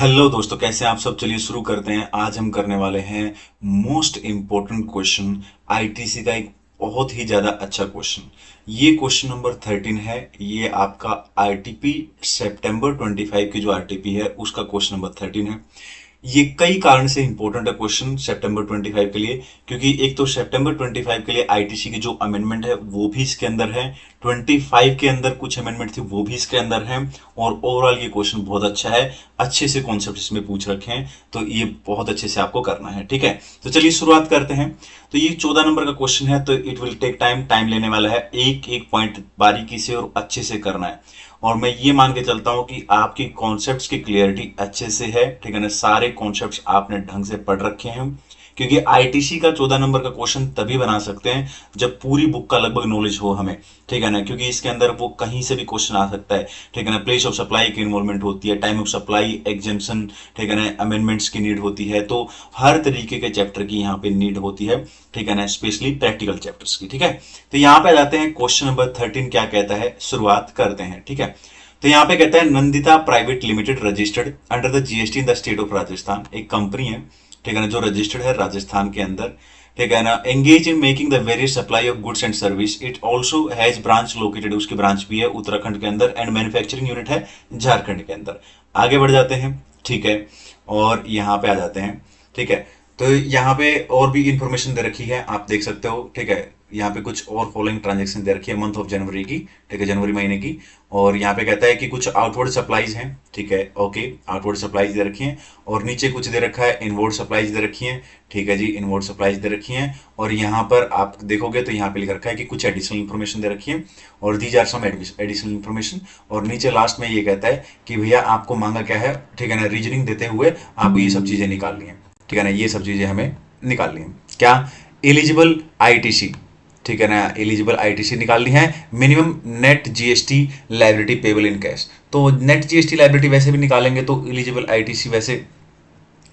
Hello दोस्तों, कैसे हैं आप सब। चलिए शुरू करते हैं। आज हम करने वाले हैं मोस्ट इम्पोर्टेंट क्वेश्चन, आईटीसी का एक बहुत ही ज्यादा अच्छा क्वेश्चन। ये क्वेश्चन नंबर 13 है। ये आपका आरटीपी सितंबर 25 की जो आरटीपी है उसका क्वेश्चन नंबर 13 है। ये कई कारण से इंपॉर्टेंट है क्वेश्चन सितंबर 25 के लिए, क्योंकि एक तो सितंबर 25 के लिए आईटीसी की जो अमेंडमेंट है वो भी इसके अंदर है, 25 के अंदर कुछ अमेंडमेंट थी वो भी इसके अंदर है। और ओवरऑल ये क्वेश्चन बहुत अच्छा है, अच्छे से कॉन्सेप्ट इसमें पूछ रखे हैं, तो ये बहुत अच्छे से आपको करना है। ठीक है, तो चलिए शुरुआत करते हैं। तो ये 14 नंबर का क्वेश्चन है, तो इट विल टेक टाइम लेने वाला है। एक एक पॉइंट बारीकी से और अच्छे से करना है। और मैं ये मान के चलता हूं कि आपकी कॉन्सेप्ट्स की क्लियरिटी अच्छे से है। ठीक है ना, सारे कॉन्सेप्ट्स आपने ढंग से पढ़ रखे हैं, क्योंकि आईटीसी का 14 नंबर का क्वेश्चन तभी बना सकते हैं जब पूरी बुक का लगभग नॉलेज हो हमें। ठीक है ना, क्योंकि इसके अंदर वो कहीं से भी क्वेश्चन आ सकता है। ठीक है ना, प्लेस ऑफ सप्लाई की इन्वॉल्वमेंट होती है, टाइम ऑफ सप्लाई, एग्जेम्पशन, ठीक है ना, अमेंडमेंट्स की नीड होती है। तो हर तरीके के चैप्टर की यहाँ पे नीड होती है। ठीक है ना, स्पेशली प्रैक्टिकल चैप्टर्स की। ठीक है, तो यहाँ पे जाते हैं। क्वेश्चन नंबर 13 क्या कहता है, शुरुआत करते हैं। ठीक है, तो यहां पे कहता है Nandita private limited registered under the GST in the state of Rajasthan. एक कंपनी है, ठीक है ना, जो रजिस्टर्ड है राजस्थान के अंदर। ठीक है ना, engage in making the various supply of goods and service. It also has branch located, उसकी ब्रांच भी है उत्तराखंड के अंदर, एंड मैन्युफैक्चरिंग यूनिट है झारखंड के अंदर। आगे बढ़ जाते हैं। ठीक है, और यहाँ पे आ जाते हैं। ठीक है, तो यहाँ पे और भी इंफॉर्मेशन दे रखी है, आप देख सकते हो। ठीक है, यहाँ पे कुछ और फॉलोइंग ट्रांजेक्शन दे रखी है मंथ ऑफ जनवरी की। ठीक है, जनवरी महीने की। और यहाँ पे कहता है कि कुछ आउटवर्ड सप्लाईज हैं। ठीक है, ओके, आउटवर्ड सप्लाईज दे रखी हैं। और नीचे कुछ दे रखा है इनवर्ड सप्लाईज दे रखी हैं। ठीक है जी, इनवर्ड सप्लाईज दे रखी हैं। और यहाँ पर आप देखोगे तो यहाँ पे लिख रखा है कि कुछ एडिशनल इन्फॉर्मेशन दे रखी है, और these are some additional information. और नीचे लास्ट में ये कहता है कि भैया आपको मांगा क्या है। ठीक है ना, रीजनिंग देते हुए आपको ये सब चीजें निकालनी है। ठीक है ना, ये सब चीजें हमें निकालनी है। क्या, एलिजिबल आईटीसी। ठीक है ना, एलिजिबल आईटीसी निकालनी है। Minimum net GST liability payable in cash. तो नेट जीएसटी लायबिलिटी वैसे भी निकालेंगे, तो एलिजिबल आईटीसी वैसे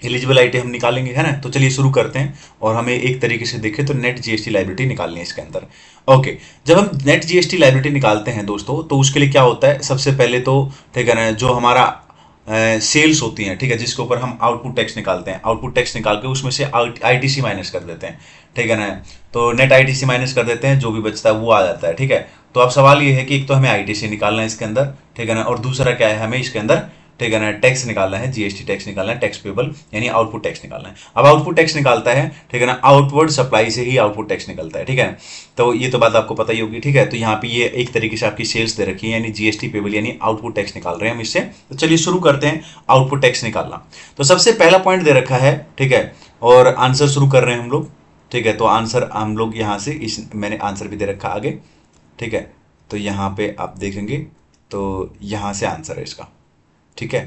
एलिजिबल आईटी हम निकालेंगे, है ना। तो चलिए शुरू करते हैं। और हमें एक तरीके से देखें तो नेट जीएसटी लायबिलिटी निकालनी है इसके अंदर। ओके, जब हम नेट जीएसटी लायबिलिटी निकालते हैं दोस्तों, तो उसके लिए क्या होता है, सबसे पहले तो ठीक है ना, जो हमारा सेल्स होती हैं, ठीक है, जिसके ऊपर हम आउटपुट टैक्स निकालते हैं, आउटपुट टैक्स निकाल के उसमें से आईटीसी माइनस कर देते हैं। ठीक है ना, तो नेट आईटीसी माइनस कर देते हैं, जो भी बचता है वो आ जाता है। ठीक है, तो अब सवाल ये है कि एक तो हमें आईटीसी निकालना है इसके अंदर। ठीक है ना, और दूसरा क्या है, हमें इसके अंदर ठीक है ना टैक्स निकालना है, जीएसटी टैक्स निकालना है, टैक्स पेबल यानी आउटपुट टैक्स निकालना है। अब आउटपुट टैक्स निकालता है, ठीक है ना, आउटवर्ड सप्लाई से ही आउटपुट टैक्स निकलता है। ठीक है, तो ये तो बात आपको पता ही होगी। ठीक है, तो यहाँ पे ये एक तरीके से आपकी सेल्स दे रखी है, यानी जीएसटी पेबल यानी आउटपुट टैक्स निकाल रहे हैं हम इससे। तो चलिए शुरू करते हैं आउटपुट टैक्स निकालना। तो सबसे पहला पॉइंट दे रखा है, ठीक है, और आंसर शुरू कर रहे हैं हम लोग। ठीक है, तो आंसर हम लोग यहाँ से इस मैंने आंसर भी दे रखा आगे। ठीक है, तो यहाँ पे आप देखेंगे तो यहाँ से आंसर है इसका। ठीक है,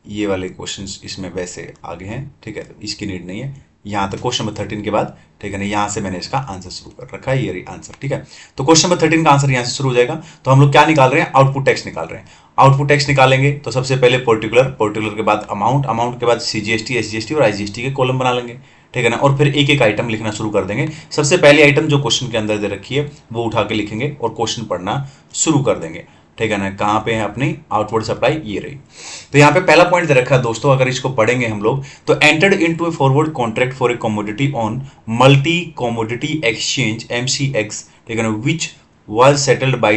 ये वाले क्वेश्चंस इसमें वैसे आगे हैं। ठीक है, तो इसकी नीड नहीं है। यहाँ तक क्वेश्चन नंबर 13 के बाद, ठीक है ना, यहाँ से मैंने इसका आंसर शुरू कर रखा है, ये आंसर। ठीक है, तो क्वेश्चन नंबर 13 का आंसर यहाँ से शुरू हो जाएगा। तो हम लोग क्या निकाल रहे हैं, आउटपुट टैक्स निकाल रहे हैं। आउटपुट टैक्स निकालेंगे तो सबसे पहले पर्टिकुलर, पर्टिकुलर के बाद अमाउंट, अमाउंट के बाद सीजीएसटी, एसजीएसटी और आईजीएसटी के कॉलम बना लेंगे। ठीक है ना, और फिर एक एक आइटम लिखना शुरू कर देंगे। सबसे पहली आइटम जो क्वेश्चन के अंदर दे रखी है वो उठा के लिखेंगे और क्वेश्चन पढ़ना शुरू कर देंगे। ठीक है ना, कहाँ पे है अपनी आउटवर्ड सप्लाई, ये रही। तो यहाँ पे पहला पॉइंट दे रखा है दोस्तों, अगर इसको पढ़ेंगे हम लोग तो entered into A forward contract for a commodity on multi commodity exchange MCX, ठीक है ना, विच was settled by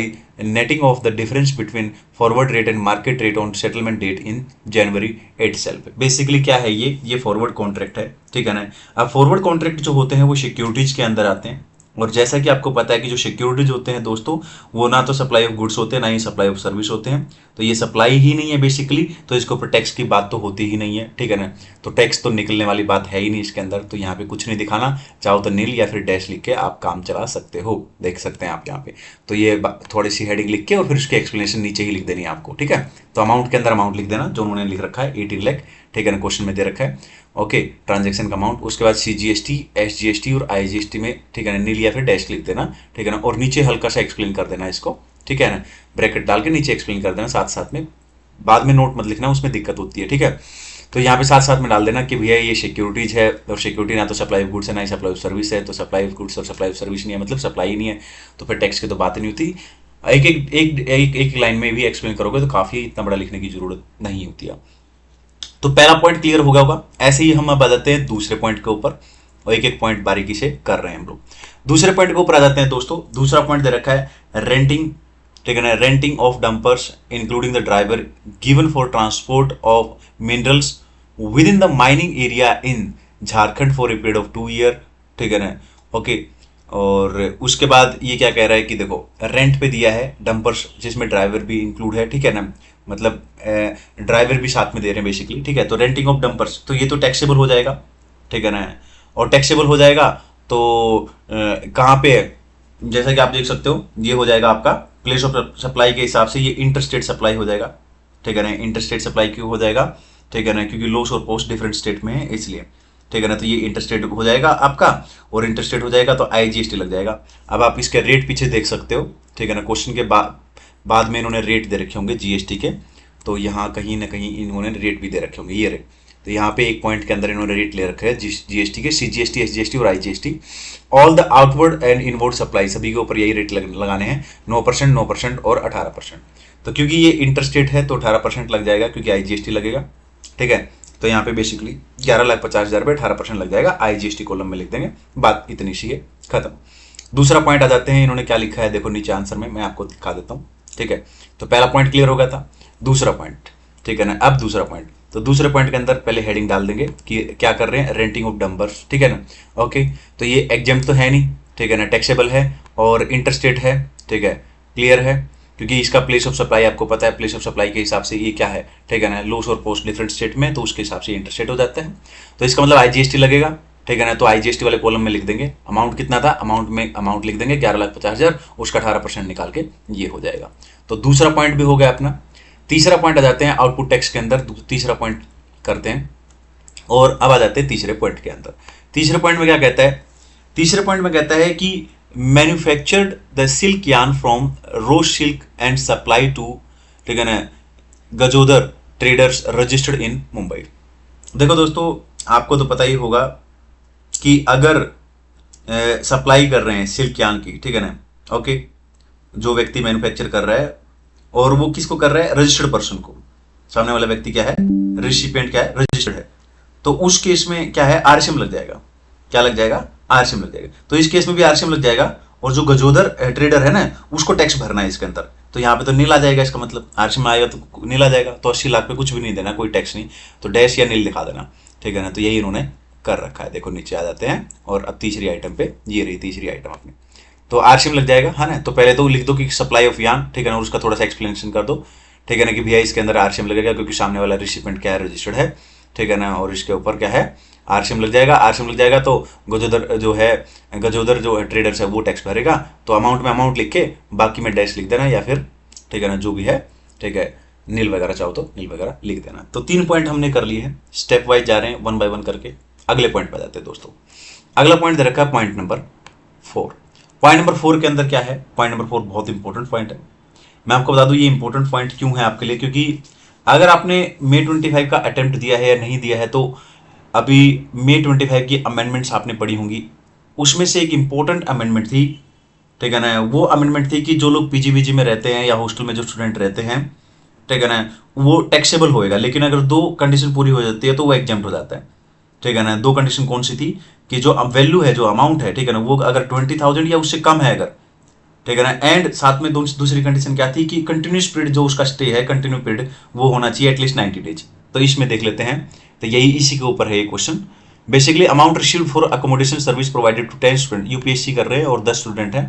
netting of the difference between forward rate and market rate on settlement date in January itself। Basically क्या है, ये forward contract है। ठीक है ना, अब फॉरवर्ड कॉन्ट्रैक्ट जो होते हैं वो सिक्योरिटीज के अंदर आते हैं। और जैसा कि आपको पता है कि जो सिक्योरिटीज होते हैं दोस्तों, वो ना तो सप्लाई ऑफ गुड्स होते हैं, ना ही सप्लाई ऑफ सर्विस होते हैं। तो ये सप्लाई ही नहीं है बेसिकली, तो इसके ऊपर टैक्स की बात तो होती ही नहीं है। ठीक है ना, तो टैक्स तो निकलने वाली बात है ही नहीं इसके अंदर। तो यहाँ पे कुछ नहीं दिखाना, चाहो तो नील या फिर डैश लिख के आप काम चला सकते हो, देख सकते हैं आप यहाँ पे। तो ये थोड़ी सी हेडिंग लिख के और फिर उसकी एक्सप्लेनेशन नीचे ही लिख देनी है आपको। ठीक है, तो अमाउंट के अंदर अमाउंट लिख देना जो उन्होंने लिख रखा है, 18 लाख। ठीक है ना, क्वेश्चन में दे रखा है। ओके, ट्रांजेक्शन का अमाउंट, उसके बाद सीजीएसटी, एसजीएसटी और आईजीएसटी में, ठीक है ना, नील या फिर डैश लिख देना। ठीक है ना, और नीचे हल्का सा एक्सप्लेन कर देना इसको। ठीक है ना, ब्रैकेट डाल के नीचे एक्सप्लेन कर देना साथ साथ में, बाद में नोट मत लिखना, उसमें दिक्कत होती है। ठीक है, तो यहाँ पे साथ साथ में डाल देना कि भैया ये सिक्योरिटीज है, और सिक्योरिटी ना तो सप्लाई ऑफ गुड्स है ना ही सप्लाई ऑफ सर्विस है। तो सप्लाई ऑफ गुड्स और सप्लाई ऑफ सर्विस नहीं है, मतलब सप्लाई ही नहीं है, तो फिर टैक्स की तो बात नहीं होती। एक एक एक एक, एक लाइन में भी एक्सप्लेन करोगे तो काफी, इतना बड़ा लिखने की जरूरत नहीं होती है। तो पहला पॉइंट क्लियर हो गया होगा। ऐसे ही हम अब आ जाते हैं दूसरे पॉइंट के ऊपर और एक एक पॉइंट बारीकी से कर रहे हैं हम लोग। दूसरे पॉइंट के ऊपर आ जाते हैं दोस्तों। दूसरा पॉइंट दे रखा है रेंटिंग, ठीक है ना, renting of dumpers including the driver given for transport of minerals with in the mining area in Jharkhand for a period of 2 year, ठीक है ना। ओके, और उसके बाद ये क्या कह रहा है कि देखो रेंट पे दिया है डंपर्स जिसमें ड्राइवर भी इंक्लूड है, ठीक है ना, मतलब ड्राइवर भी साथ में दे रहे हैं बेसिकली, ठीक है। तो रेंटिंग ऑफ डंपर्स तो ये तो टैक्सेबल हो जाएगा, ठीक है ना, और टैक्सेबल हो जाएगा तो कहाँ पे है, जैसा कि आप देख सकते हो ये हो जाएगा आपका प्लेस ऑफ सप्लाई के हिसाब से ये इंटरस्टेट सप्लाई हो जाएगा, ठीक है ना। इंटरस्टेट सप्लाई क्यों हो जाएगा, ठीक है ना, क्योंकि लोस और पोस्ट डिफरेंट स्टेट में है इसलिए, ठीक है ना। तो ये इंटरस्टेट हो जाएगा आपका, और इंटरस्टेट हो जाएगा तो IGST लग जाएगा। अब आप इसके रेट पीछे देख सकते हो, ठीक है ना। क्वेश्चन के बाद में इन्होंने रेट दे रखे होंगे GST के, तो यहाँ कहीं ना कहीं इन्होंने रेट भी दे रखे होंगे, ये रेट। तो यहाँ पे एक पॉइंट के अंदर इन्होंने रेट ले रखे हैं GST के, CGST, SGST और IGST। All the outward and inward supply सभी के ऊपर यही रेट लगाने हैं, 9%, 9% और 18%। तो क्योंकि ये इंटरस्टेट है तो 18% लग जाएगा क्योंकि IGST लगेगा, ठीक है। तो यहाँ पे बेसिकली 11,50,000 पे 18% लग जाएगा, IGST कॉलम में लिख देंगे, बात इतनी सी है, खत्म। दूसरा पॉइंट आ जाते हैं, इन्होंने क्या लिखा है देखो नीचे आंसर में, मैं आपको दिखा देता हूँ, ठीक है। तो पहला पॉइंट क्लियर हो गया था। दूसरा पॉइंट, ठीक है ना। अब दूसरा पॉइंट, तो दूसरे पॉइंट के अंदर पहले हेडिंग डाल देंगे कि क्या कर रहे हैं, रेंटिंग ऑफ डंपर्स, ठीक है ना। ओके, तो ये एग्जेम्प्ट तो है नहीं, ठीक है ना, टैक्सेबल है और इंटरस्टेट है, ठीक है, क्लियर है, क्योंकि इसका प्लेस ऑफ सप्लाई आपको पता है, प्लेस ऑफ सप्लाई के हिसाब से ये क्या है, ठीक है ना, लोस और पोस्ट डिफरेंट स्टेट में, तो उसके हिसाब से इंटरस्टेट हो जाता है। तो इसका मतलब IGST लगेगा, ठीक है ना। तो IGST वाले कॉलम में लिख देंगे अमाउंट कितना था, अमाउंट में अमाउंट लिख देंगे 11,50,000, उसका 18% निकाल के ये हो जाएगा। तो दूसरा पॉइंट भी हो गया अपना। तीसरा पॉइंट आ जाते हैं आउटपुट टैक्स के अंदर, तीसरा पॉइंट करते हैं और अब आ जाते हैं तीसरे पॉइंट के अंदर। तीसरे पॉइंट में क्या कहता है, तीसरे पॉइंट में कहता है कि manufactured the silk yarn from rose silk and supply to, ठीक है ना, Gajodar traders registered in Mumbai. देखो दोस्तों, आपको तो पता ही होगा कि अगर सप्लाई कर रहे हैं सिल्क यार्न की, ठीक है ना, ओके, जो व्यक्ति मैन्युफैक्चर कर रहा है और वो किसको कर रहा है, रजिस्टर्ड पर्सन को, सामने वाला व्यक्ति क्या है, रिसिपिएंट क्या है, रजिस्टर्ड है, तो उस केस में क्या है, RCM लग जाएगा। क्या लग जाएगा, RCM लग जाएगा। तो इस केस में भी RCM लग जाएगा, और जो गजोदर ट्रेडर है ना उसको टैक्स भरना है इसके अंदर। तो यहाँ पे तो नील आ जाएगा, इसका मतलब RCM आएगा तो नील आ जाएगा, तो 80 लाख पे कुछ भी नहीं देना, कोई टैक्स नहीं, तो डैश या नील दिखा देना, ठीक है ना। तो यही इन्होंने कर रखा है। देखो नीचे आ जाते हैं और अब तीसरी आइटम पे, ये रही तीसरी आइटम अपनी, तो RCM लग जाएगा, है ना। तो पहले तो लिख दो कि सप्लाई ऑफ यार्न, ठीक है ना, और उसका थोड़ा सा एक्सप्लेनेशन कर दो, ठीक है ना, कि भैया इसके अंदर RCM लगेगा क्योंकि सामने वाला रिसिपेंट क्या है, रजिस्टर्ड है, ठीक है ना, और इसके ऊपर क्या है, RCM लग जाएगा। RCM लग जाएगा तो गजोदर जो है, गजोदर जो है ट्रेडर्स है वो टैक्स भरेगा। तो अमाउंट में अमाउंट लिख के बाकी में डैश लिख देना, या फिर ठीक है ना जो भी है, ठीक है, नील वगैरह चाहो तो नील वगैरह लिख देना। तो 3 पॉइंट हमने कर लिए हैं, स्टेप वाइज जा रहे हैं 1 बाय 1 करके। अगले पॉइंट पे जाते हैं दोस्तों। अगला पॉइंट दे रखा है पॉइंट नंबर 4। पॉइंट नंबर 4 के अंदर क्या है, पॉइंट नंबर 4 बहुत इंपॉर्टेंट पॉइंट है। मैं आपको बता दूं ये इंपॉर्टेंट पॉइंट क्यों है आपके लिए, क्योंकि अगर आपने May 25 का अटेम्प्ट दिया है या नहीं दिया है, तो अभी May 25 की अमेंडमेंट्स आपने पढ़ी होंगी, उसमें से एक इंपॉर्टेंट अमेंडमेंट थी, ठीक है ना। वो अमेंडमेंट थी कि जो लोग PG में रहते हैं या हॉस्टल में जो स्टूडेंट रहते हैं, ठीक है ना, वो टैक्सेबल होएगा, लेकिन अगर 2 कंडीशन पूरी हो जाती है तो वो एग्जाम्प्ट हो जाता है, ठीक है ना। 2 कंडीशन कौन सी थी, कि जो वैल्यू है, जो अमाउंट है, ठीक है ना, वो अगर 20,000 या उससे कम है अगर, ठीक है ना, एंड साथ में दूसरी कंडीशन क्या थी कि कंटिन्यूस पीरियड जो उसका स्टे है, कंटिन्यू पीरियड वो होना चाहिए एटलीस्ट 90 डेज। तो इसमें देख लेते हैं, तो यही इसी के ऊपर है ये question. Basically amount received for accommodation service provided to 10 student, UPSC कर रहे हैं और 10 स्टूडेंट है,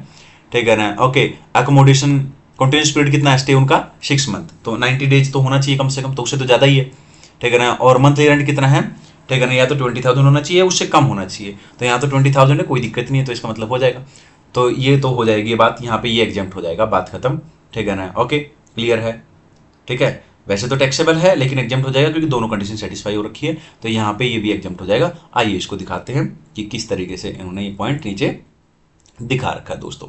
ठीक है ना। ओके, अकोमोडेशन कंटिन्यूस पीरियड कितना है, स्टे उनका 6 मंथ, तो 90 डेज तो होना चाहिए कम से कम, तो उससे तो ज़्यादा ही है, ठीक है ना। और मंथली रेंट कितना है, ठीक है ना, या तो 20,000 होना चाहिए, उससे कम होना चाहिए, तो यहाँ तो 20,000 है, कोई दिक्कत नहीं है, तो इसका मतलब हो जाएगा। तो ये तो हो जाएगी बात, यहाँ पे ये एग्जाम्प्ट हो जाएगा, बात खत्म, ठीक है ना। ओके, क्लियर है, ठीक है। वैसे तो टैक्सेबल है लेकिन एग्जाम्प्ट हो जाएगा क्योंकि दोनों कंडीशन सेटिस्फाई हो रखी है, तो यहाँ पे ये भी एग्जाम्प्ट हो जाएगा। आइए इसको दिखाते हैं कि किस तरीके से इन्होंने ये पॉइंट नीचे दिखा रखा है दोस्तों।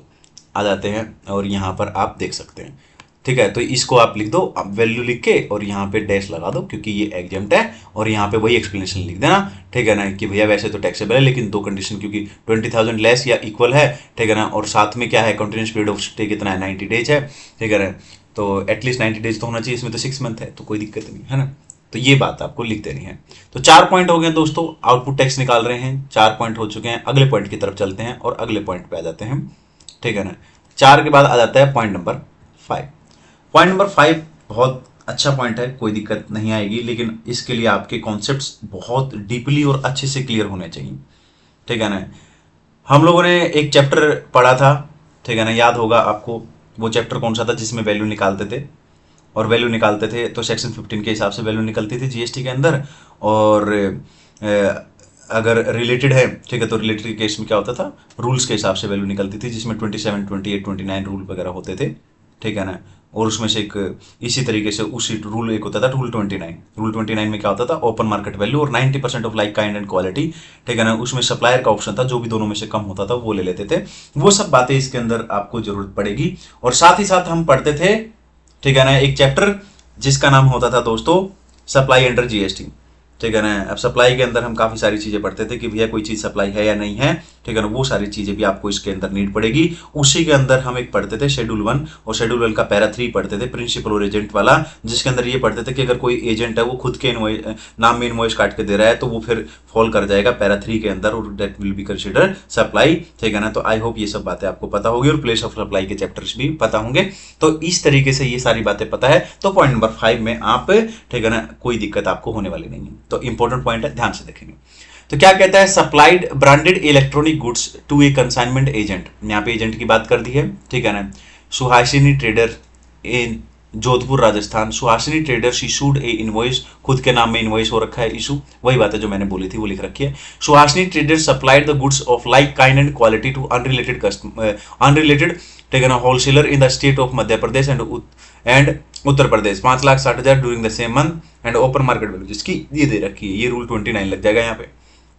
आ जाते हैं और यहाँ पर आप देख सकते हैं, ठीक है। तो इसको आप लिख दो, वैल्यू लिख के और यहाँ पे डैश लगा दो क्योंकि ये एग्जाम्प्ट है, और यहाँ पे वही एक्सप्लेनेशन लिख देना, ठीक है ना, कि भैया वैसे तो टैक्सेबल है लेकिन 2 कंडीशन, क्योंकि 20,000 लेस या इक्वल है, ठीक है ना, और साथ में क्या है, कंटिन्यूस पीरियड ऑफ स्टे कितना है, 90 डेज है, ठीक है ना। तो एटलीस्ट 90 डेज तो होना चाहिए, इसमें तो 6 मंथ है, तो कोई दिक्कत नहीं है ना। तो ये बात आपको लिख देनी है। तो 4 पॉइंट हो गए दोस्तों, आउटपुट टैक्स निकाल रहे हैं, 4 पॉइंट हो चुके हैं। अगले पॉइंट की तरफ चलते हैं और अगले पॉइंट पे आ जाते हैं, ठीक है ना। 4 के बाद आ जाता है पॉइंट नंबर 5। पॉइंट नंबर 5 बहुत अच्छा पॉइंट है, कोई दिक्कत नहीं आएगी, लेकिन इसके लिए आपके कॉन्सेप्ट्स बहुत डीपली और अच्छे से क्लियर होने चाहिए, ठीक है ना। हम लोगों ने एक चैप्टर पढ़ा था, ठीक है ना, याद होगा आपको वो चैप्टर कौन सा था जिसमें वैल्यू निकालते थे, और वैल्यू निकालते थे तो सेक्शन 15 के हिसाब से वैल्यू निकलती थी जीएसटी के अंदर। और अगर रिलेटेड है, ठीक है, तो रिलेटेड के केस में क्या होता था, रूल्स के हिसाब से वैल्यू निकलती थी, जिसमें 27, 28, 29 रूल वगैरह होते थे, ठीक है ना। और उसमें से एक इसी तरीके से उसी रूल एक होता था रूल 29। रूल 29 में क्या होता था, ओपन मार्केट वैल्यू और 90% of like kind and quality, ठीक है ना। उसमें सप्लायर का ऑप्शन था, जो भी दोनों में से कम होता था वो ले लेते थे। वो सब बातें इसके अंदर आपको जरूरत पड़ेगी। और साथ ही साथ हम पढ़ते थे, ठीक है ना, एक चैप्टर जिसका नाम होता था दोस्तों सप्लाई अंडर जीएसटी, ठीक है ना। अब सप्लाई के अंदर हम काफी सारी चीजें पढ़ते थे कि भैया कोई चीज सप्लाई है या नहीं है, ठीक है ना। वो सारी चीजें भी आपको इसके अंदर नीड पड़ेगी। उसी के अंदर हम एक पढ़ते थे शेड्यूल 1, और शेड्यूल 1 का पैरा 3 पढ़ते थे, प्रिंसिपल और एजेंट वाला, जिसके अंदर ये पढ़ते थे कि अगर कोई एजेंट है वो खुद के नाम में इनवॉइस काट के दे रहा है तो वो फिर फॉल कर जाएगा पैरा 3 के अंदर, और that will be consider supply, ठीक है ना। तो आई होप ये सब बातें आपको पता होगी, और प्लेस ऑफ सप्लाई के चैप्टर्स भी पता होंगे। तो इस तरीके से ये सारी बातें पता है तो पॉइंट नंबर 5 में आप, ठीक है ना, कोई दिक्कत आपको होने वाली नहीं है। तो इंपॉर्टेंट पॉइंट है, ध्यान से देखेंगे। तो क्या कहता है, supplied branded electronic goods to a consignment agent, यहाँ पे एजेंट की बात कर दी है, ठीक है ना। सुहासिनी ट्रेडर इन जोधपुर राजस्थान, सुहासिनी ट्रेडर्स इशूड ए इनवॉइस, खुद के नाम में इनवॉइस हो रखा है इशू, वही बात है जो मैंने बोली थी वो लिख रखी है। Suhasini traders supplied the goods of like kind and quality to unrelated unrelated, ठीक है ना, wholesaler in the state of Madhya Pradesh and Uttar Pradesh, 5,60,000 during the same month and open market value जिसकी ये दे रखी है, ये रूल 29 लग जाएगा यहाँ पे,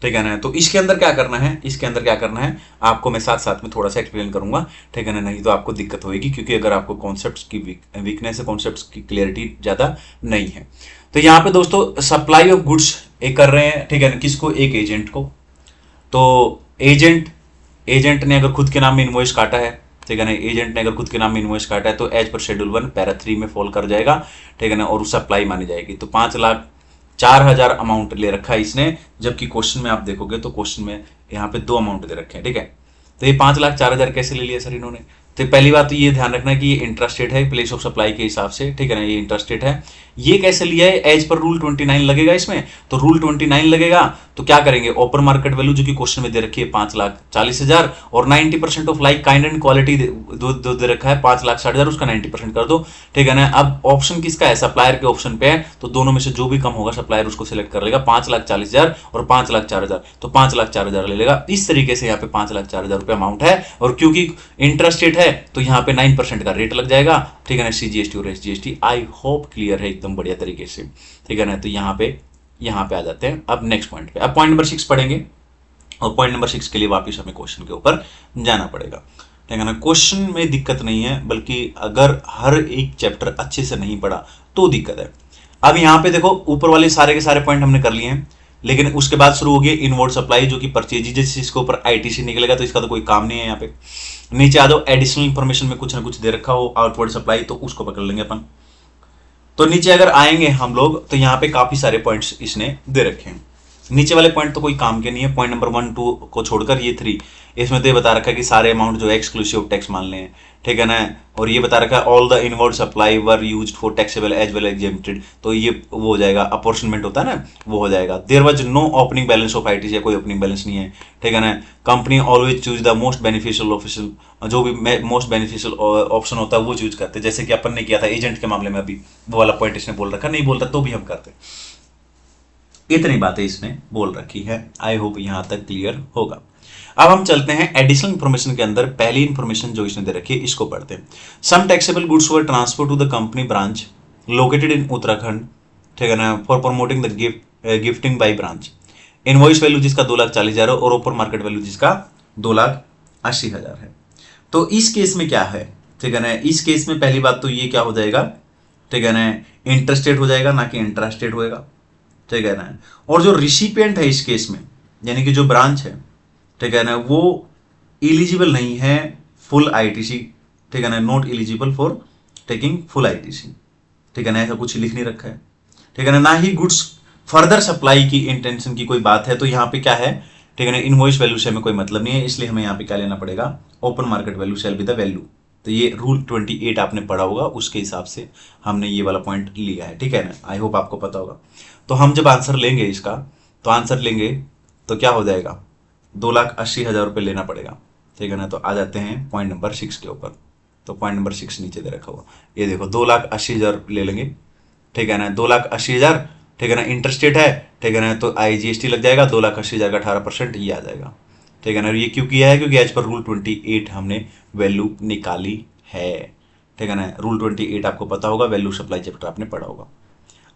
ठीक है ना। तो इसके अंदर क्या करना है, इसके अंदर क्या करना है आपको मैं साथ साथ में थोड़ा सा एक्सप्लेन करूंगा, ठीक है ना, नहीं तो आपको दिक्कत होगी, क्योंकि अगर आपको कॉन्सेप्ट्स की वीकनेस है, कॉन्सेप्ट्स की क्लियरिटी ज्यादा नहीं है। तो यहाँ पे दोस्तों सप्लाई ऑफ गुड्स एक कर रहे हैं, ठीक है ना, किसको, एक एजेंट को। तो एजेंट ने अगर खुद के नाम में इनवॉइस काटा है, ठीक है ना, एजेंट ने अगर खुद के नाम में इनवॉइस काटा है तो एज पर शेड्यूल 1 पैरा 3 में फॉल कर जाएगा, ठीक है ना, और सप्लाई मानी जाएगी। तो 5,04,000 अमाउंट ले रखा है इसने, जबकि क्वेश्चन में आप देखोगे तो क्वेश्चन में यहाँ पे 2 अमाउंट दे रखे हैं, ठीक है। तो ये 5,04,000 कैसे ले लिया सर इन्होंने, तो पहली बात तो ये ध्यान रखना कि ये इंटरेस्ट रेट है प्लेस ऑफ सप्लाई के हिसाब से, ठीक है ना, ये इंटरेस्ट रेट है। ये कैसे लिया है, एज पर रूल 29 लगेगा इसमें, तो रूल 29 लगेगा तो क्या करेंगे, ओपन मार्केट वैल्यू जो कि क्वेश्चन में दे रखी है 5,40,000 और 90% of like kind and quality दे रखा है 5,60,000, उसका 90% कर दो, ठीक है ना। अब ऑप्शन किसका है, सप्लायर के ऑप्शन पे है, तो दोनों में से जो भी कम होगा सप्लायर उसको सिलेक्ट कर लेगा, 5,40,000 और 5,04,000, तो 5,04,000 ले लेगा। इस तरीके से यहाँ पे 5,04,000 रुपये अमाउंट है, और क्योंकि इंटरेस्ट रेट है तो यहाँ पे 9% का रेट लग जाएगा, ठीक है ना, सीजीएसटी और एसजीएसटी। आई होप क्लियर है एकदम बढ़िया तरीके से, ठीक है ना। तो यहाँ पे आ जाते हैं अब नेक्स्ट पॉइंट पे। अब पॉइंट नंबर 6 पढ़ेंगे, और पॉइंट नंबर 6 के लिए वापस हमें क्वेश्चन के ऊपर जाना पड़ेगा, ठीक है ना। क्वेश्चन में दिक्कत नहीं है, बल्कि अगर हर एक चैप्टर अच्छे से नहीं पढ़ा तो दिक्कत है। अब यहाँ पे देखो ऊपर वाले सारे के सारे पॉइंट हमने कर लिए हैं, लेकिन उसके बाद शुरू हो गया इनवर्ड सप्लाई, जो कि परचेज, इसके ऊपर आईटीसी निकलेगा तो इसका तो कोई काम नहीं है। यहाँ पे नीचे आ जाओ, एडिशनल इंफॉर्मेशन में कुछ ना कुछ दे रखा हो आउटवर्ड सप्लाई, तो उसको पकड़ लेंगे अपन। तो नीचे अगर आएंगे हम लोग तो यहाँ पे काफी सारे पॉइंट्स इसने दे रखे हैं। नीचे वाले पॉइंट तो कोई काम के नहीं है, पॉइंट नंबर 1, 2 को छोड़कर ये 3, इसमें तो ये बता रखा है कि सारे अमाउंट जो है एक्सक्लूसिव टैक्स मान लें, ठीक है ना। और ये बता रखा है all the inward supply were used for taxable as well exempted, तो ये वो हो जाएगा, अपॉर्चनमेंट होता है ना, वो हो जाएगा। There was no opening balance of ITC, कोई ओपनिंग बैलेंस नहीं है, ठीक है ना। Company always choose the most beneficial official, जो भी मोस्ट बेनिफिशियल ऑप्शन होता है वो चूज करते हैं, जैसे कि अपन ने किया था एजेंट के मामले में, अभी वो वाला पॉइंट इसने बोल रखा, नहीं बोलता तो भी हम करते। इतनी बातें इसने बोल रखी है, आई होप यहां तक क्लियर होगा। अब हम चलते हैं एडिशनल इंफॉर्मेशन के अंदर, पहली इंफॉर्मेशन जो इसने दे रखी है इसको पढ़ते हैं। Some taxable goods were transfer to the company branch located in Uttarakhand, ठीक है ना, for promoting the gifting by branch. Invoice value जिसका 2,40,000 और ओपन मार्केट वैल्यू जिसका 2,80,000 है। तो इस केस में क्या है, ठीक है ना, इस केस में पहली बात तो ये क्या हो जाएगा, ठीक है ना, इंटरेस्ट रेट हो जाएगा, ना कि इंटरेस्ट रेट होएगा, ठीक है ना। और जो रिसिपिएंट है इस केस में, यानी कि जो ब्रांच है, ठीक है ना, वो एलिजिबल नहीं है फुल आईटीसी, ठीक है ना, not eligible for taking full ITC, ठीक है ना, ऐसा कुछ लिख नहीं रखा है, ठीक है ना, ना ही गुड्स फर्दर सप्लाई की इंटेंशन की कोई बात है। तो यहाँ पे क्या है, ठीक है ना, इनवॉइस वैल्यू से हमें कोई मतलब नहीं है, इसलिए हमें यहाँ पे क्या लेना पड़ेगा, open market value shall be the value. तो ये रूल 28 आपने पढ़ा होगा, उसके हिसाब से हमने ये वाला पॉइंट लिया है, ठीक है ना, आई होप आपको पता होगा। तो हम जब आंसर लेंगे इसका, तो आंसर लेंगे तो क्या हो जाएगा, 2,80,000 रुपये लेना पड़ेगा, ठीक है ना। तो आ जाते हैं पॉइंट नंबर 6 के ऊपर। तो पॉइंट नंबर 6 नीचे दे रखा हुआ, ये देखो 2,80,000 ले लेंगे, ठीक है ना, 2,80,000, ठीक है ना, इंटरेस्ट रेट है, ठीक है ना, तो IGST लग जाएगा, 2,80,000 का 18% ये आ जाएगा, ठीक है ना। ये क्यों किया है, क्योंकि एज पर रूल 28 हमने वैल्यू निकाली है, ठीक है ना। रूल 28 आपको पता होगा, वैल्यू सप्लाई चैप्टर आपने पढ़ा होगा।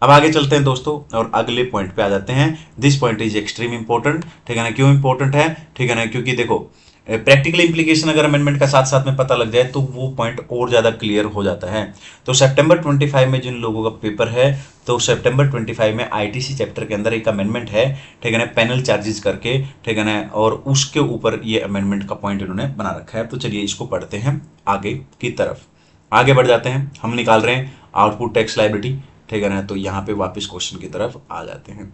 अब आगे चलते हैं दोस्तों और अगले पॉइंट पे आ जाते हैं। This point is extreme important, ठीक है ना। क्यों इंपॉर्टेंट है, ठीक है ना, क्योंकि देखो प्रैक्टिकल इंप्लीकेशन अगर अमेंडमेंट का साथ साथ में पता लग जाए तो वो पॉइंट और ज्यादा क्लियर हो जाता है। तो सितंबर 25 में जिन लोगों का पेपर है, तो सितंबर 25 में ITC चैप्टर के अंदर एक अमेंडमेंट है, ठीक है ना, पैनल चार्जेस करके, ठीक है ना, और उसके ऊपर ये अमेंडमेंट का पॉइंट इन्होंने बना रखा है। तो चलिए इसको पढ़ते हैं आगे की तरफ, आगे बढ़ जाते हैं। हम निकाल रहे हैं आउटपुट टैक्स लायबिलिटी, ठीक है ना। तो यहाँ पे वापस क्वेश्चन की तरफ आ जाते हैं।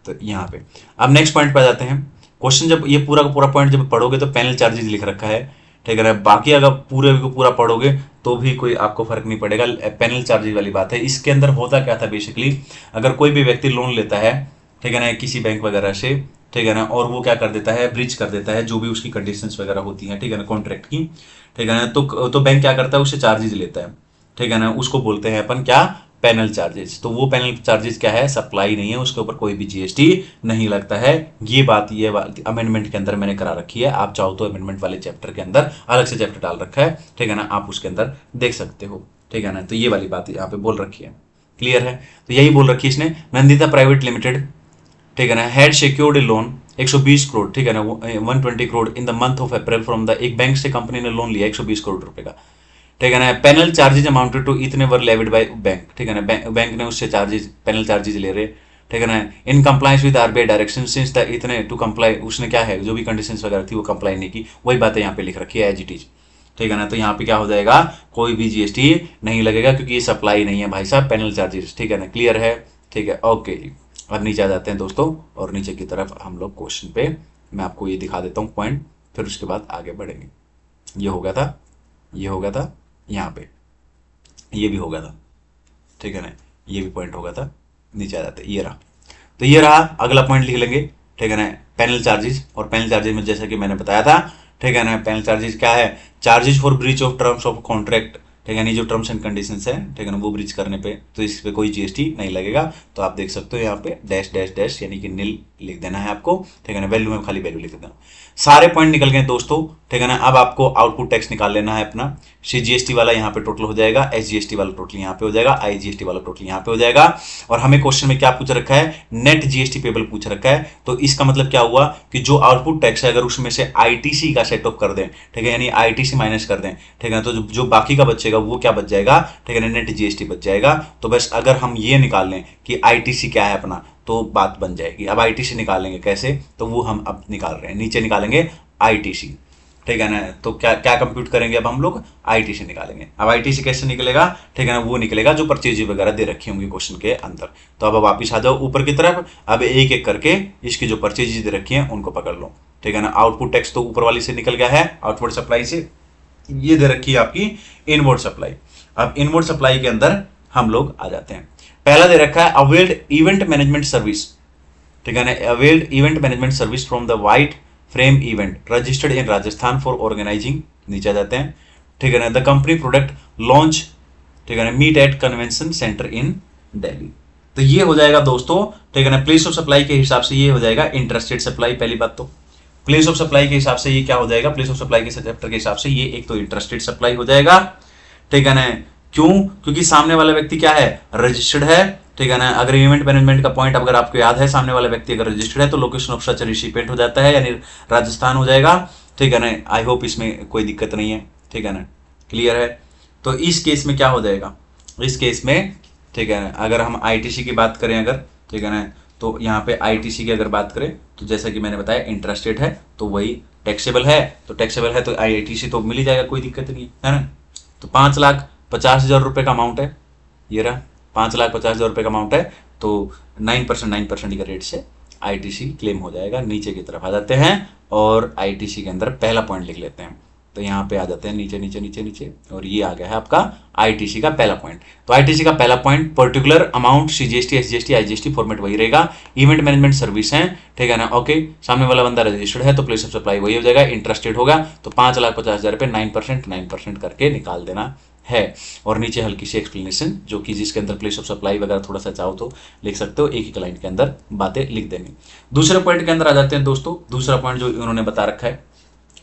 तो यहाँ पे अब नेक्स्ट पॉइंट पे आ जाते हैं। क्वेश्चन जब ये पूरा का पूरा पॉइंट जब पढ़ोगे तो पैनल चार्जेस लिख रखा है, ठीक है ना। बाकी अगर पूरे को पूरा पढ़ोगे तो भी कोई आपको फर्क नहीं पड़ेगा, पैनल चार्जेस वाली बात है। इसके अंदर होता क्या था बेसिकली, अगर कोई भी व्यक्ति लोन लेता है, ठीक है ना, किसी बैंक वगैरह से, ठीक है ना, और वो क्या कर देता है, ब्रीच कर देता है जो भी उसकी कंडीशंस वगैरह होती हैं, ठीक है ना, कॉन्ट्रैक्ट की, ठीक है ना, तो बैंक क्या करता है, उससे चार्जेस लेता है, ठीक है ना। उसको बोलते हैं अपन क्या, पैनल चार्जेस। तो वो पैनल चार्जेस क्या है, सप्लाई नहीं है, उसके ऊपर कोई भी GST नहीं लगता है। ये अमेंडमेंट के अंदर मैंने करा रखी है। आप चाहो तो अमेंडमेंट वाले चैप्टर के अंदर अलग से चैप्टर डाल रखा है, ठीक है ना, आप उसके अंदर देख सकते हो, ठीक है ना। तो ये वाली बात यहाँ पे बोल रखी है, क्लियर है। तो यही बोल रखी है इसने, नंदिता प्राइवेट लिमिटेड, ठीक है ना, had secured A loan 120 crore, ठीक है ना, 120 crore in the month of April from the, एक बैंक से कंपनी ने लोन लिया 120 करोड़ रुपए का, ठीक है ना। पैनल चार्जेज अमाउंटेड टू इतने वर लेविड बाय बैंक, ठीक है ना, बैंक ने उससे चार्जेज, पैनल चार्जेज ले रहे, ठीक है ना, in compliance with RBI direction since the इतने टू कंप्लाई, उसने क्या है, जो भी कंडीशंस वगैरह थी वो कंप्लाई नहीं की, वही बातें यहाँ पे लिख रखी है एज इट इज, ठीक है ना। तो यहाँ पे क्या हो जाएगा, कोई भी GST नहीं लगेगा क्योंकि ये सप्लाई नहीं है भाई साहब, पैनल चार्जेस, ठीक है ना, क्लियर है, ठीक है, ओके जी। अब नीचे आ जाते हैं दोस्तों और नीचे की तरफ हम लोग क्वेश्चन पे, मैं आपको ये दिखा देता हूँ पॉइंट, फिर उसके बाद आगे बढ़ेंगे। ये हो गया था, ये हो गया था, यहाँ पे ये भी हो गया था, ठीक है ना, ये भी पॉइंट हो गया था। नीचे आ जाते, ये रहा, तो ये रहा, अगला पॉइंट लिख लेंगे, ठीक है ना, पैनल चार्जेस। और पैनल चार्जेस में जैसा कि मैंने बताया था, ठीक है ना, पैनल चार्जेस क्या है, charges for breach of terms of contract, ठीक है ना, जो टर्म्स एंड कंडीशंस है, ठीक है ना, वो ब्रीच करने पे तो इस पे कोई GST नहीं लगेगा। तो आप देख सकते हो यहाँ पे डैश डैश डैश यानी कि नील लिख देना है आपको, ठीक है ना, वैल्यू में खाली वैल्यू लिख देना। सारे पॉइंट निकल गए दोस्तों, ठीक है ना। अब आपको आउटपुट टैक्स निकाल लेना है अपना। CGST वाला यहाँ पे टोटल हो जाएगा, SGST वाला टोटल यहाँ पे हो जाएगा, IGST वाला टोटल यहाँ पे हो जाएगा। और हमें क्वेश्चन में क्या पूछ रखा है, नेट GST पेबल पूछ रखा है। तो इसका मतलब क्या हुआ कि जो आउटपुट टैक्स है अगर उसमें से ITC का सेट ऑफ कर दें, ठीक है, यानी ITC माइनस कर दें, ठीक है, तो जो बाकी का बचेगा वो क्या बच जाएगा, ठीक है ना, नेट GST बच जाएगा। तो बस अगर हम ये निकाल लें कि ITC क्या है अपना, तो बात बन जाएगी। अब ITC निकालेंगे कैसे, तो वो हम अब निकाल रहे हैं, नीचे निकालेंगे ITC, ठीक है ना। तो क्या क्या कंप्यूट करेंगे, अब हम लोग ITC निकालेंगे। अब ITC कैसे निकलेगा, ठीक है ना, वो निकलेगा जो परचेज वगैरह दे रखी होंगी क्वेश्चन के अंदर। तो अब वापिस आ जाओ ऊपर की तरफ, अब एक एक करके इसकी जो परचेज दे रखी है उनको पकड़ लो, ठीक है ना। आउटपुट टैक्स तो ऊपर वाली से निकल गया है, आउटवर्ड सप्लाई से। ये दे रखी है आपकी इनवर्ड सप्लाई। अब इनवर्ड सप्लाई के अंदर हम लोग आ जाते हैं। पहला दे रखा है अवेल्ड इवेंट मैनेजमेंट सर्विस, ठीक है ना, availed event management service from the white frame event registered in Rajasthan for organising, नीचे आ जाते हैं, ठीक है ना, द कंपनी प्रोडक्ट लॉन्च, ठीक है ना, मीट एट कन्वेंशन सेंटर इन दिल्ली। तो ये हो जाएगा दोस्तों, ठीक है ना, प्लेस ऑफ सप्लाई के हिसाब से ये हो जाएगा इंटरेस्टेड सप्लाई। पहली बात तो प्लेस ऑफ सप्लाई के हिसाब से ये क्या हो जाएगा, प्लेस ऑफ सप्लाई के चैप्टर के हिसाब से ये एक तो इंटरेस्टेड सप्लाई हो जाएगा, ठीक है ना। क्यों, क्योंकि सामने वाला व्यक्ति क्या है, रजिस्टर्ड है, ठीक है ना। अगर इवेंट मैनेजमेंट का पॉइंट अगर आपको याद है, सामने वाला व्यक्ति अगर रजिस्टर्ड है तो लोकेशन ऑफ सच रिसिपिएंट हो जाता है, यानी राजस्थान हो जाएगा, ठीक है ना। आई होप इसमें कोई दिक्कत नहीं है, ठीक है ना, क्लियर है। तो इस केस में क्या हो जाएगा, इस केस में, ठीक है ना, अगर हम ITC की बात करें अगर, ठीक है ना, तो यहाँ पे ITC की अगर बात करें तो जैसा कि मैंने बताया इंटरेस्ट रेट है तो वही टैक्सेबल है, तो टैक्सेबल है तो ITC तो मिल ही जाएगा, कोई दिक्कत नहीं है ना। तो 5,50,000 रुपये का अमाउंट है, ये रहा 5,50,000 रुपये का अमाउंट है, तो 9% के रेट से आईटीसी क्लेम हो जाएगा। नीचे की तरफ आ जाते हैं और आईटीसी के अंदर पहला पॉइंट लिख लेते हैं। तो यहाँ पे आ जाते हैं नीचे नीचे नीचे नीचे, और ये आ गया है आपका आईटीसी का पहला पॉइंट। तो आईटीसी का पहला point, particular amount CGST SGST IGST format वही रहेगा। इवेंट मैनेजमेंट सर्विस है, ठीक है ना, ओके। सामने वाला बंदा रजिस्टर्ड है तो प्लेस ऑफ सप्लाई वही हो जाएगा। इंटरेस्टेड होगा तो 5,50,000 पे 9% करके निकाल देना है। और नीचे हल्की सी एक्सप्लेनेशन, जो कि जिसके अंदर प्लेस ऑफ सप्लाई वगैरह थोड़ा सा चाहो तो लिख सकते हो, एक ही लाइन के अंदर बातें लिख देनी। दूसरे पॉइंट के अंदर आ जाते हैं दोस्तों। दूसरा पॉइंट जो उन्होंने बता रखा है,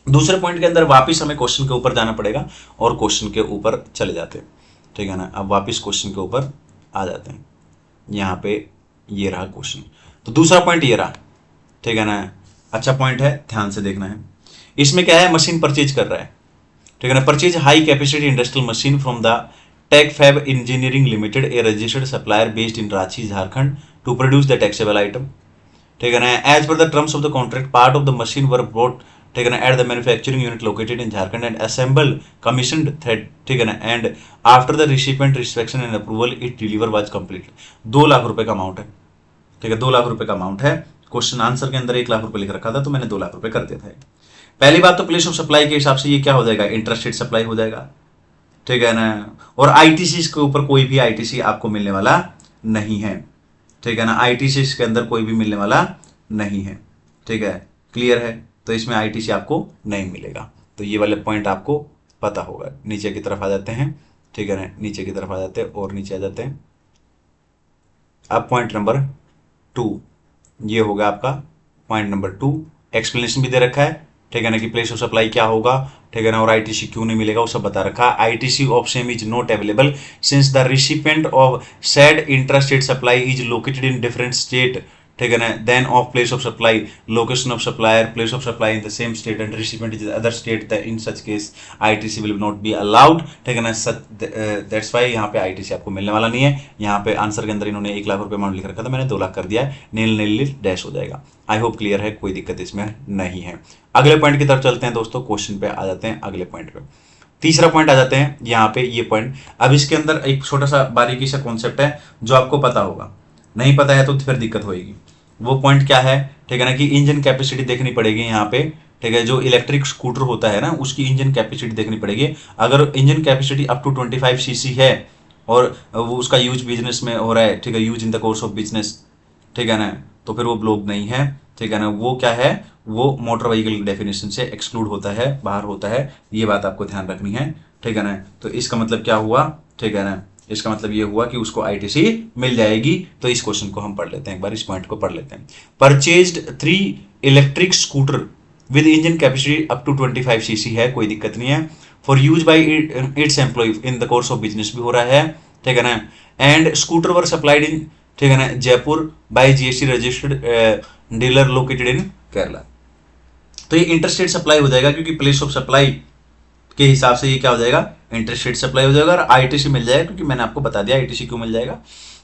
दूसरे पॉइंट के अंदर वापस हमें क्वेश्चन के ऊपर जाना पड़ेगा और क्वेश्चन के ऊपर चले जाते हैं, ठीक है ना। अब वापस क्वेश्चन के ऊपर आ जाते हैं। यहाँ पे ये रहा क्वेश्चन, तो दूसरा पॉइंट ये रहा, ठीक है ना। अच्छा पॉइंट है, ध्यान से देखना है। इसमें क्या है, मशीन परचेज कर रहा है, ठीक है ना। Purchase high capacity industrial machine from the tech fab engineering limited, a registered supplier based in Ranchi Jharkhand, to produce the taxable item, ठीक है ना। As per the terms of the contract, part of the machine were brought, ठीक है ना, at the manufacturing unit located in Jharkhand and assembled commissioned thread, ठीक है ना, and after the recipient inspection and approval it deliver was complete. 2 lakh रुपए का amount है, ठीक है, 2 लाख रुपए का अमाउंट है। क्वेश्चन आंसर के अंदर 1 लाख रुपए लिख रखा था, तो मैंने 2 लाख रुपए कर दिया था। पहली बात तो प्लेस ऑफ सप्लाई के हिसाब से ये क्या हो जाएगा, इंटरेस्टेड सप्लाई हो जाएगा, ठीक है ना। और आईटीसी के ऊपर कोई भी आईटीसी आपको मिलने वाला नहीं है, ठीक है ना। आईटीसी के अंदर कोई भी मिलने वाला नहीं है, ठीक है, क्लियर है। तो इसमें आईटीसी आपको नहीं मिलेगा, तो ये वाले पॉइंट आपको पता होगा। नीचे की तरफ आ जाते हैं, ठीक है ना, नीचे की तरफ आ जाते हैं और नीचे आ जाते हैं। अब पॉइंट नंबर 2, ये होगा आपका पॉइंट नंबर 2। एक्सप्लेनेशन भी दे रखा है, ठीक है ना, कि प्लेस ऑफ सप्लाई क्या होगा, ठीक है ना, और आईटीसी क्यों नहीं मिलेगा वो सब बता रखा है। ITC of same is not available since the recipient of said interstate supply is located in different state, ठीक है ना, then of place of supply, location of supplier, place of supply in the same state and recipient is other state, in such case ITC will not be allowed, ठीक है ना। That's why यहाँ पे ITC आपको मिलने वाला नहीं है। यहाँ पे आंसर के अंदर इन्होंने 1 लाख रुपए अमाउंट लिख रखा था, मैंने 2 लाख कर दिया है, नील डैश हो जाएगा। आई होप क्लियर है, कोई दिक्कत इसमें नहीं है। अगले पॉइंट की तरफ चलते हैं दोस्तों, क्वेश्चन पे आ जाते हैं, अगले पॉइंट पे। तीसरा पॉइंट आ जाते हैं यहाँ पे, ये पॉइंट। अब इसके अंदर एक छोटा सा बारीकी सा कॉन्सेप्ट है जो आपको पता होगा, नहीं पता है तो फिर दिक्कत होगी। वो पॉइंट क्या है, ठीक है ना, कि इंजन कैपेसिटी देखनी पड़ेगी यहाँ पे, ठीक है। जो इलेक्ट्रिक स्कूटर होता है ना, उसकी इंजन कैपेसिटी देखनी पड़ेगी। अगर engine capacity up to 25 CC है और वो उसका यूज बिजनेस में हो रहा है, ठीक है, use in the course of business, ठीक है ना, तो फिर वो ब्लॉक नहीं है, ठीक है ना। वो क्या है, वो मोटर व्हीकल की डेफिनेशन से एक्सक्लूड होता है, बाहर होता है। ये बात आपको ध्यान रखनी है, ठीक है ना। तो इसका मतलब क्या हुआ, ठीक है ना, इसका मतलब ये हुआ कि उसको आईटीसी मिल जाएगी। तो इस क्वेश्चन को हम पढ़ लेते हैं, एक बार इस पॉइंट को पढ़ लेते हैं। Purchased 3 electric scooter with engine capacity up to 25 CC है, कोई दिक्कत नहीं है। For use by its employ in the course of business भी हो रहा है, ठीक है ना। And scooter were supplied in, ठीक है ना, Jaipur by GST registered dealer located in Kerala. तो ये इंटरस्टेट सप्लाई हो जाएगा, क्योंकि प्लेस ऑफ सप्लाई के हिसाब से ये क्या हो जाएगा, इंटरस्टेट सप्लाई हो जाएगा। और आईटीसी मिल जाएगा, क्योंकि मैंने आपको बता दिया आईटीसी क्यों मिल जाएगा,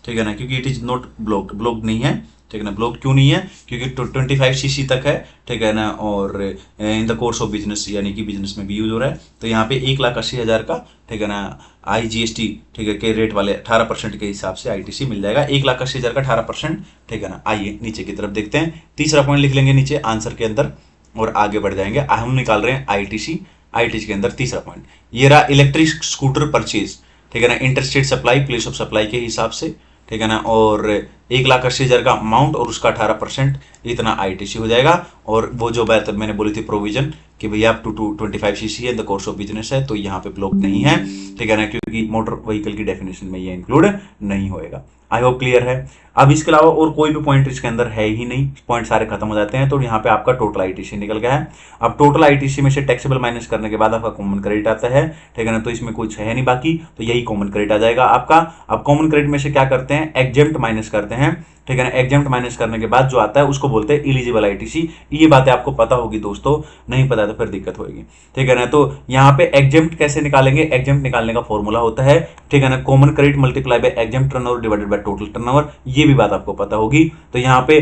ठीक है ना, क्योंकि it is not blocked, blocked नहीं है, ठीक है ना। ब्लॉक क्यों नहीं है, क्योंकि 25 सीसी तक है, ठीक है ना, और इन द कोर्स ऑफ बिजनेस, यानी कि बिजनेस में भी यूज हो रहा है। तो यहाँ पे 1,80,000 का, ठीक है ना, आईजीएसटी, ठीक है, के रेट वाले 18% के हिसाब से आईटीसी मिल जाएगा। 1,80,000 का 18%, ठीक है ना। आइए नीचे की तरफ देखते हैं, तीसरा पॉइंट लिख लेंगे नीचे आंसर के अंदर और आगे बढ़ जाएंगे। हम निकाल रहे हैं आईटीसी, आईटीसी के अंदर तीसरा पॉइंट ये रहा, इलेक्ट्रिक स्कूटर परचेज, ठीक है ना, interstate supply, place of supply के हिसाब से, ठीक है ना। और 1,80,000 का अमाउंट और उसका 18% इतना आईटीसी हो जाएगा। और वो जो बात मैंने बोली थी प्रोविजन कि भैया आप 25 सीसी है, द कोर्स ऑफ बिजनेस है, तो यहाँ पे ब्लॉक नहीं है, ठीक है ना, क्योंकि मोटर व्हीकल की डेफिनेशन में ये इंक्लूड नहीं होएगा। आई होप क्लियर है। अब इसके अलावा और कोई भी पॉइंट इसके अंदर है ही नहीं, पॉइंट सारे खत्म हो जाते हैं। तो यहाँ पे आपका टोटल आईटीसी निकल गया है। अब टोटल आईटीसी में से टैक्सेबल माइनस करने के बाद आपका कॉमन क्रेडिट आता है, ठीक है ना। तो इसमें कुछ है नहीं बाकी, तो यही कॉमन क्रेडिट आ जाएगा आपका। अब कॉमन क्रेडिट में से क्या करते हैं, एग्जेम्प्ट माइनस करते हैं, ठीक है ना। एग्जेम्प्ट माइनस करने के बाद जो आता है उसको बोलते हैं इलिजिबल आईटीसी। ये बातें आपको पता होगी दोस्तों, नहीं पता तो फिर दिक्कत होगी, ठीक है ना। तो यहाँ पे एग्जेम्प्ट कैसे निकालेंगे, एग्जेम्प्ट निकालने का फॉर्मूला होता है, ठीक है ना, common credit multiply by exempt turnover divided by total turnover. ये भी बात आपको पता होगी। तो यहाँ पे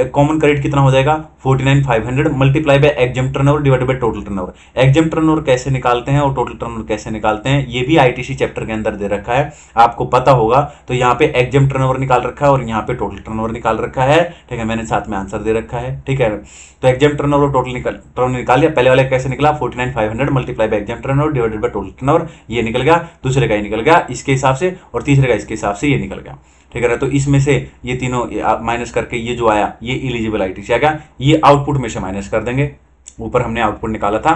कॉमन क्रेडिट कितना हो जाएगा, 49,500 multiply by exam turnover divided by total turnover. Exam turnover कैसे निकालते हैं और टोटल टर्नओवर कैसे निकालते हैं ये भी आईटीसी चैप्टर के अंदर दे रखा है, आपको पता होगा। तो यहाँ पे एग्जाम टर्नओवर निकाल रखा है और यहाँ पे टोटल टर्नओवर निकाल रखा है, ठीक है, मैंने साथ में आंसर दे रखा है, ठीक है। तो एग्जाम टर्नओवर टोटल टर्नओवर निकाल लिया, पहले वाले कैसे निकला 49,500 multiply by exam turnover divided by total turnover, ये निकल गया, दूसरे का ये निकल गया इसके हिसाब से, और तीसरे का इसके हिसाब से ये निकल गया, ठीक है ना। तो इसमें से ये तीनों माइनस करके ये जो आया ये एलिजिबल आईटीसी आ गया, ये आउटपुट में से माइनस कर देंगे, ऊपर हमने आउटपुट निकाला था,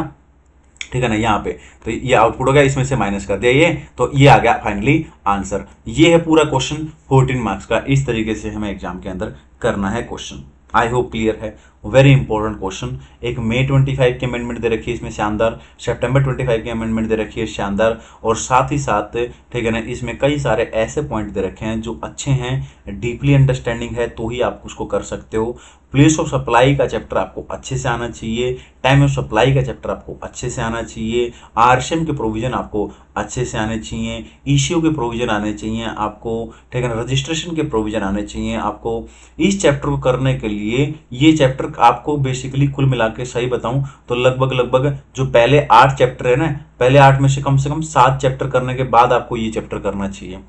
ठीक है ना, यहाँ पे तो ये आउटपुट हो गया, इसमें से माइनस कर दिया ये, तो ये आ गया फाइनली आंसर। ये है पूरा क्वेश्चन 14 मार्क्स का, इस तरीके से हमें एग्जाम के अंदर करना है क्वेश्चन। आई होप क्लियर है। Very important question. एक मई 25 की अमेंडमेंट दे रखी है इसमें शानदार, सितंबर 25 की अमेंडमेंट दे रखी है शानदार, और साथ ही साथ, ठीक है ना, इसमें कई सारे ऐसे पॉइंट दे रखे हैं जो अच्छे हैं, डीपली अंडरस्टैंडिंग है तो ही आप उसको कर सकते हो। प्लेस ऑफ सप्लाई का चैप्टर आपको अच्छे से आना चाहिए, टाइम ऑफ सप्लाई का चैप्टर आपको अच्छे से आना चाहिए, आरसीएम के प्रोविजन आपको अच्छे से आने चाहिए, ईसीओ के प्रोविजन आने चाहिए आपको, ठीक है ना, रजिस्ट्रेशन के प्रोविजन आने चाहिए आपको। इस चैप्टर को करने के लिए ये चैप्टर आपको बेसिकली कुल मिला के सही बताऊं तो लगभग जो पहले 8 चैप्टर है ना, पहले 8 में से कम 7 चैप्टर करने के बाद आपको ये चैप्टर करना चाहिए,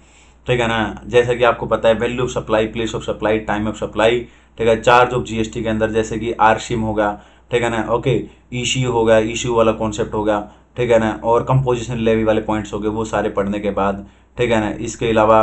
ठीक है ना। जैसा कि आपको पता है value of supply, place of supply, time of supply, ठीक है, चार्ज ऑफ जीएसटी के अंदर जैसे कि आरसीएम होगा, ठीक है ना, ओके, ईसीयू हो गया, ईसीयू वाला कॉन्सेप्ट हो गया, ठीक है ना, और कंपोजिशन लेवी वाले पॉइंट्स हो गए, वो सारे पढ़ने के बाद, ठीक है ना, इसके अलावा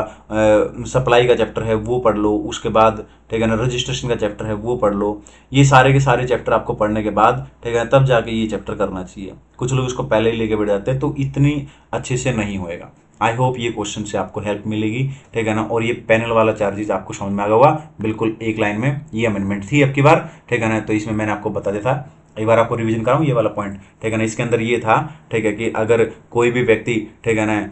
सप्लाई का चैप्टर है वो पढ़ लो, उसके बाद, ठीक है ना, रजिस्ट्रेशन का चैप्टर है वो पढ़ लो। ये सारे के सारे चैप्टर आपको पढ़ने के बाद, ठीक है, तब जाके ये चैप्टर करना चाहिए। कुछ लोग इसको पहले ही लेके बैठ जाते हैं तो इतनी अच्छे से नहीं होएगा। आई होप ये क्वेश्चन से आपको हेल्प मिलेगी, ठीक है ना। और ये पैनल वाला चार्जेस आपको समझ में आ गया होगा, बिल्कुल एक लाइन में ये अमेंडमेंट थी अब की बार, ठीक है ना। तो इसमें मैंने आपको बता दिया था, एक बार आपको रिवीजन कराऊं ये वाला पॉइंट, ठीक है ना। इसके अंदर ये था, ठीक है, कि अगर कोई भी व्यक्ति, ठीक है ना,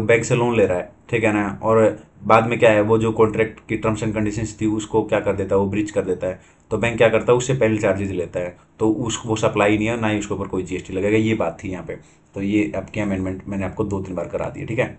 बैंक से लोन ले रहा है, ठीक है ना, और बाद में क्या है वो जो कॉन्ट्रैक्ट की टर्म्स एंड कंडीशंस थी उसको क्या कर देता है, वो ब्रीच कर देता है, तो बैंक क्या करता है उससे पेनल चार्जेस लेता है, तो वो सप्लाई नहीं है, ना ही उसके ऊपर कोई जीएसटी लगेगा, ये बात थी यहाँ पे। तो ये आपकी अमेंडमेंट मैंने आपको 2-3 बार करा दी है, ठीक है।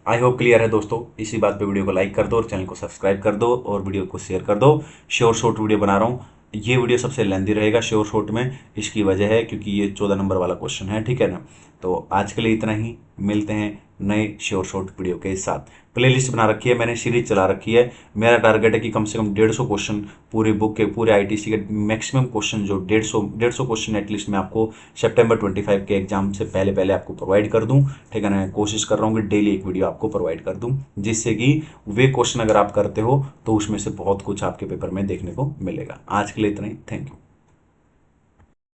आई होप क्लियर है दोस्तों। इसी बात पे वीडियो को लाइक कर दो और चैनल को सब्सक्राइब कर दो और वीडियो को शेयर कर दो। शॉर्ट वीडियो बना रहा हूँ, ये वीडियो सबसे लेंथी रहेगा शॉर्ट में, इसकी वजह है क्योंकि ये 14 नंबर वाला क्वेश्चन है, ठीक है ना। तो आज के लिए इतना ही, मिलते हैं नए शॉर्ट वीडियो के साथ। प्लेलिस्ट बना रखी है मैंने, सीरीज चला रखी है। मेरा टारगेट है कि कम से कम 150 क्वेश्चन पूरी बुक के, पूरे आईटीसी के मैक्सिमम क्वेश्चन जो 150 क्वेश्चन एटलीस्ट मैं आपको सितंबर 25 के एग्जाम से पहले आपको प्रोवाइड कर दूं, ठीक है ना। कोशिश कर रहा हूँ कि डेली एक वीडियो आपको प्रोवाइड कर दूं, जिससे कि वे क्वेश्चन अगर आप करते हो तो उसमें से बहुत कुछ आपके पेपर में देखने को मिलेगा। आज के लिए इतना ही, थैंक यू।